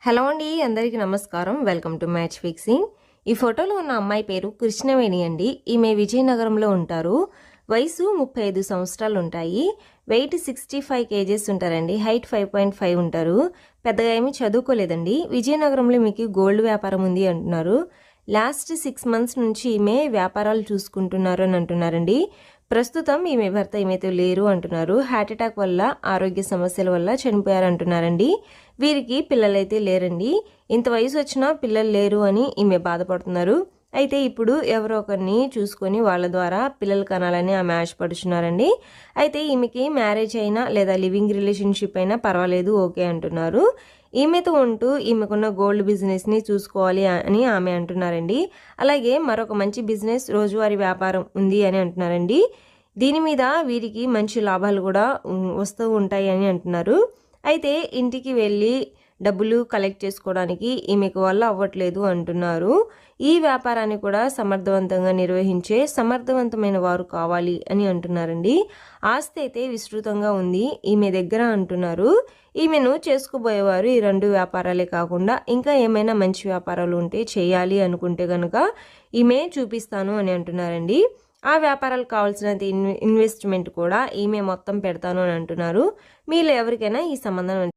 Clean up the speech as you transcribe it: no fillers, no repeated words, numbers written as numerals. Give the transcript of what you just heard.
Hello అండి, అందరికీ నమస్కారం. Welcome to match fixing. ఈ ఫోటోలో ఉన్న అమ్మాయి పేరు కృష్ణవేణి అండి. ఈమె విజయనగరంలో ఉంటారు. వయసు 35 సంవత్సరాలు ఉంటాయి. వెయిట్ 65 కేజెస్ ఉంటారండి. హైట్ 5.5 ఉంటారు. పెద్దగా ఏమీ చదువుకోలేదండి. విజయనగరంలో మీకు గోల్డ్ వ్యాపారం ఉంది అంటున్నారు. లాస్ట్ 6 మంత్స్ నుంచి ఈమె వ్యాపారాలు చూసుకుంటున్నారు అని అంటున్నారండి. ప్రస్తుతం ఈమె భర్త ఈమెతో లేరు అంటున్నారు. హార్ట్ అటాక్ వల్ల, ఆరోగ్య సమస్యల వల్ల చనిపోయారు అంటున్నారండి. వీరికి పిల్లలైతే లేరండి. ఇంత వయసు వచ్చినా పిల్లలు లేరు అని ఈమె బాధపడుతున్నారు. అయితే ఇప్పుడు ఎవరో ఒకరిని చూసుకొని వాళ్ళ ద్వారా పిల్లలు కనాలని ఆమె ఆశపడుచున్నారండి. అయితే ఈమెకి మ్యారేజ్ అయినా లేదా లివింగ్ రిలేషన్షిప్ అయినా పర్వాలేదు, ఓకే అంటున్నారు. ఈమెతో ఉంటూ ఈమెకున్న గోల్డ్ బిజినెస్ని చూసుకోవాలి అని ఆమె అంటున్నారండి. అలాగే మరొక మంచి బిజినెస్, రోజువారీ వ్యాపారం ఉంది అని అంటున్నారండి. దీని మీద వీరికి మంచి లాభాలు కూడా వస్తూ ఉంటాయి అని అంటున్నారు. అయితే ఇంటికి వెళ్ళి డబ్బులు కలెక్ట్ చేసుకోవడానికి ఈమెకు వల్ల అవ్వట్లేదు అంటున్నారు. ఈ వ్యాపారాన్ని కూడా సమర్థవంతంగా నిర్వహించే సమర్థవంతమైన వారు కావాలి అని అంటున్నారండి. ఆస్తి అయితే విస్తృతంగా ఉంది ఈమె దగ్గర అంటున్నారు. ఈమెను చేసుకోబోయేవారు ఈ 2 వ్యాపారాలే కాకుండా ఇంకా ఏమైనా మంచి వ్యాపారాలు ఉంటే చేయాలి అనుకుంటే కనుక ఈమె చూపిస్తాను అని అంటున్నారండి. ఆ వ్యాపారాలకు కావాల్సినంత ఇన్వెస్ట్మెంట్ కూడా ఈమె మొత్తం పెడతాను అని అంటున్నారు. మీలో ఎవరికైనా ఈ సంబంధం